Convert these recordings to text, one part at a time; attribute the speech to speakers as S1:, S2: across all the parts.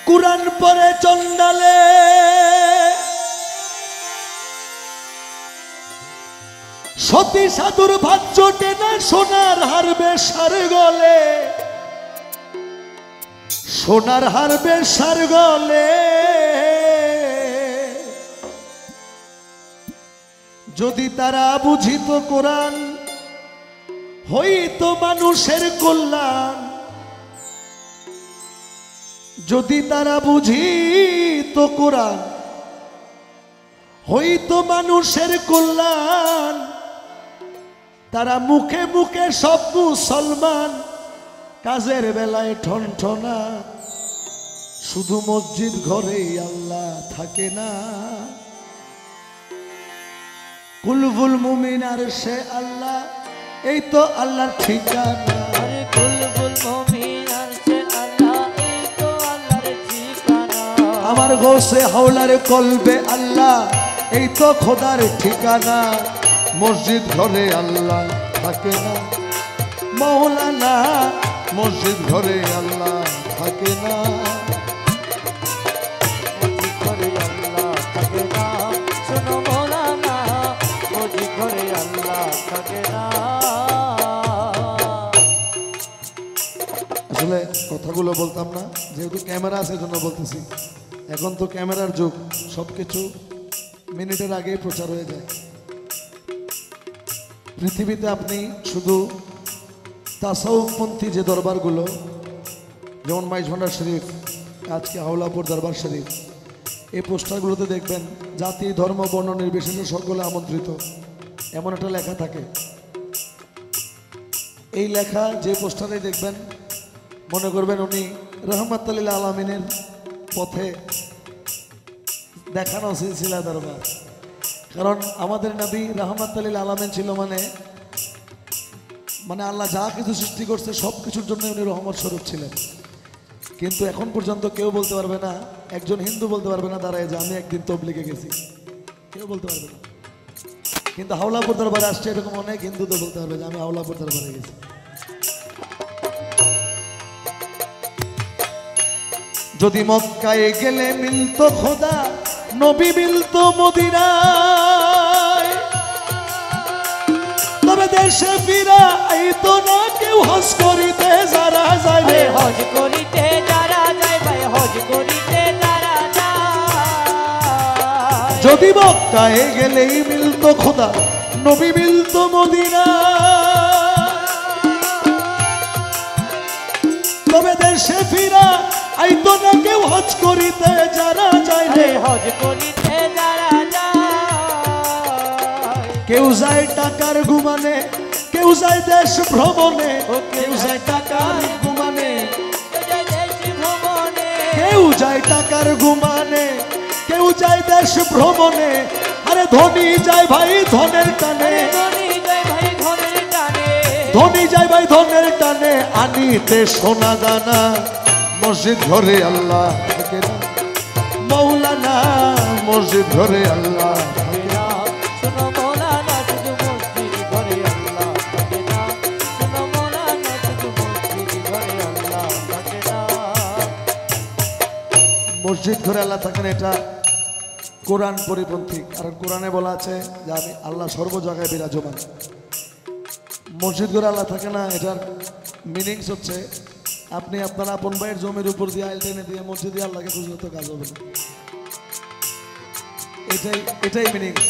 S1: কুরআন পড়ে চন্ডালে সতী সাধুর ভাত জোটে না সোনার হারবে সার গলে সোনার হারবে সার গলে যদি তারা বুঝিত কোরআন হইতো মানুষের কল্যাণ যদি তারা বুঝিতো কোরআন হইতো মানুষের কল্যাণ তারা মুখে মুখে সব মুসলমান কাজের বেলায় ঠনঠনা শুধু মসজিদ ঘরেই আল্লাহ থাকে না কুলবুল মুমিন আর সে আল্লাহ এই তো আল্লাহর ঠিকানা
S2: কুলবুল মুমিন আর সে আল্লাহ এই তো আল্লাহর ঠিকানা
S1: আমার গোসে হাওলার কলবে আল্লাহ এই তো খোদার ঠিকানা মসজিদ ঘরে আল্লাহ থাকে না মৌলানা মসজিদ ঘরে আল্লাহ থাকে না
S2: মসজিদ ঘরে আল্লাহ থাকে না শোনো মৌলানা মসজিদ ঘরে আল্লাহ থাকে না
S1: আসলে কথাগুলো বলতাম না যেহেতু ক্যামেরা আছে জন্য বলতেছি এখন তো ক্যামেরার যুগ সবকিছু মিনিটের আগেই প্রচার হয়ে যায় পৃথিবীতে আপনি শুধু তাসাউফপন্থী যে দরবারগুলো যেমন মাইজভান্ডার শরীফ আজকে হাওলাপুর দরবার শরীফ এই পোস্টারগুলোতে দেখবেন জাতি ধর্ম বর্ণ নির্বিশেষে সকলে আমন্ত্রিত এমন একটা লেখা থাকে এই লেখা যে পোস্টারে দেখবেন মনে করবেন উনি রহমাতুল আলামিনের পথে দেখানো সিলসিলা দরবার কারণ আমাদের নবী রহমাতুল আলামিন ছিল মানে আল্লাহ যা কিছু সৃষ্টি করছে সব কিছুর জন্য উনি রহমত স্বরূপ ছিলেন কিন্তু এখন পর্যন্ত কেউ বলতে পারবে না একজন হিন্দু বলতে পারবে না দাঁড়ায় যে আমি একদিন তবলিগে গেছি কেউ বলতে পারবে না কিন্তু হাওলাপুর দরবারে আসছে এরকম অনেক হিন্দু তো বলতে পারবে যে আমি হাওলাপুর দরবারে গেছি যদি মক্কায় গেলে মিলতো খোদা নবী মিলতো মদিনায় তবে দেশে ফিরা আইতো না কেউ হজ করিতে যারা যায় রে
S2: হজ করিতে যারা যায় ভাই হজ করিতে যারা যায়
S1: যদি মক্কায় গেলেই মিলতো খোদা নবী মিলতো মদিনায় তবে দেশে ফিরা আইতো না কেউ হজ করিতে যারা যায় রে
S2: হজ করিতে যারা যায়
S1: কেউ যায় টাকার গুমানে কেউ যায় দেশ ভ্রমণে কেউ যায় টাকার গুমানে কেউ যায় টাকার গুমানে কেউ যায় দেশ ভ্রমণে আরে ধনী যায় ভাই ধনের টানে ধনী যায় ভাই ধনের টানে আনিতে সোনা দানা মসজিদ ঘরে আল্লাহ থাকে না মৌলানা মসজিদ ঘরে আল্লাহ থাকে না
S2: শোনো মৌলানা শুধু মসজিদ ঘরে আল্লাহ থাকে না শোনো মৌলানা শুধু মসজিদ ঘরে আল্লাহ থাকে না
S1: মসজিদ ঘরে আল্লাহ থাকেন এটা কোরআন পরিপন্থী কারণ কোরআনে বলা আছে যে আমি আল্লাহ সর্ব জায়গায় বিরাজমান মসজিদ ঘরে আল্লাহ থাকে না এটার মিনিংস হচ্ছে আপনি আপনার আপন ভাইয়ের জমির উপর দিয়ে আইল টেনে দিয়ে মসজিদে আল্লাহকে খুশি হতে কাজ হবে না এটাই মিনিংস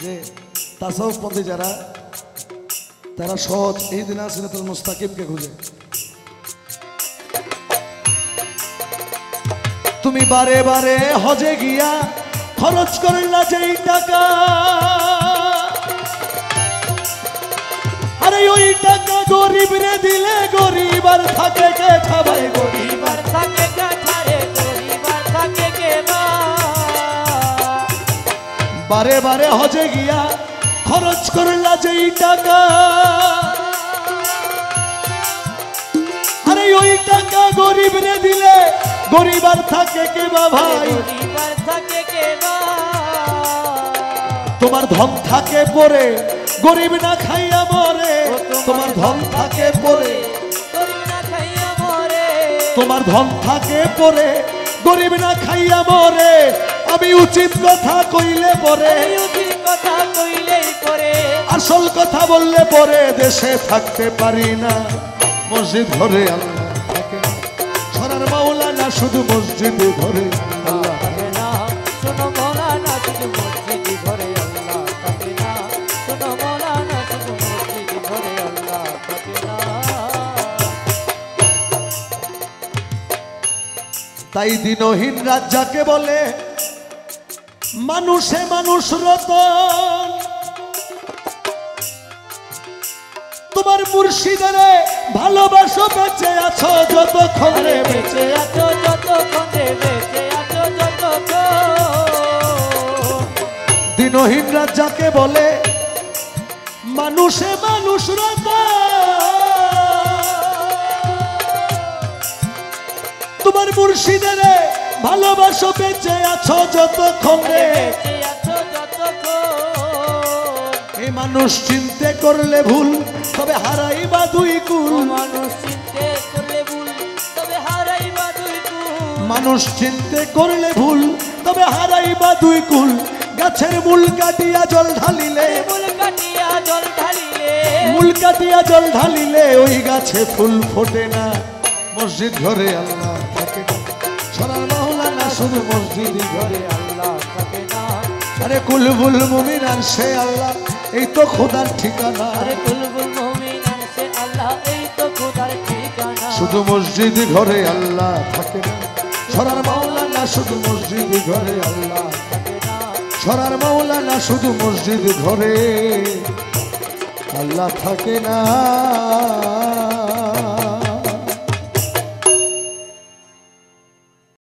S1: যে তাসাউফপন্থী যারা তারা সহজ এই দিন সিরাতুল মুস্তাকিমকে খুঁজে তুমি বারে বারে হজে গিয়া খরচ করলা যেই টাকা আরে ওই টাকা গরিব রে দিলে গরিব আর থাকে কে খাবে গরিব
S2: আর থাকে কে ছাড়ে গরিব আর থাকে কে মা
S1: বারে বারে হজে গিয়া খরচ করলা যেই টাকা আরে ওই টাকা গরিব রে দিলে গরিব আর থাকে কে ভাই
S2: গরিব আর থাকে কে মা
S1: তোমার ধন থাকে পরে গরিব না খাইয়া মরে তোমার ধন থাকে পরে
S2: গরিব না খাইয়া মরে
S1: তোমার ধন থাকে পরে গরিব না খাইয়া মরে, আমি উচিত কথা কইলে পরে,
S2: উচিত কথা কইলেই পরে,
S1: আসল কথা বললে পরে দেশে থাকতে পারি না। মসজিদ ঘরে আল্লাহ থাকে না, ছড়ার মাওলানা শুধু মসজিদ ঘরে আল্লাহ
S2: থাকে না। শোনো মৌলানা শুধু মসজিদ ঘরে আল্লাহ থাকে না। শোনো মৌলানা শুধু মসজিদ ঘরে আল্লাহ থাকে না।
S1: তাই দিনহীন রাত যাকে বলে, মানুষে মানুষ রতন। তোমার মুর্শিদের ভালোবাসো, বেঁচে আছো যতক্ষণ রে বেঁচে
S2: বেঁচে আছো যতক্ষণ রে বেঁচে আছো যতক্ষণ।
S1: দিনহীন রাত যাকে বলে, মানুষে মানুষ রতন। তোমার মুর্শিদের ভালোবাসো, বেঁচে আছো যতক্ষণ রে।
S2: বেঁচে আছো যতক্ষণ।
S1: এই মানুষ চিনতে করলে ভুল, তবে হারাইবা দুই কুল।
S2: মানুষ চিনতে করলে ভুল, তবে হারাইবা দুই কুল।
S1: মানুষ চিনতে করলে ভুল, তবে হারাইবা দুই কুল। গাছের মূল কাটিয়া জল ঢালিলে,
S2: মূল কাটিয়া জল ঢালিলে,
S1: মূল কাটিয়া জল ঢালিলে ওই গাছে ফুল ফোটে না। মসজিদ ঘরে আল্লাহ থাকে না, ছড়ার মাওলানা শুধু মসজিদ ঘরে।
S2: আল্লাহ থাকে না।
S1: আরে কুলবুল মুমিনান সে আল্লাহ, এই তো খোদার ঠিকানা।
S2: আরে বুলবুল মুমিনান সে আল্লাহ, এই তো খোদার ঠিকানা।
S1: শুধু মসজিদ ঘরে আল্লাহ থাকে না, ছড়ার মাওলানা শুধু মসজিদ ঘরে আল্লাহ।
S2: থাকে না।
S1: ছড়ার মাওলানা শুধু মসজিদ ঘরে আল্লাহ থাকে না।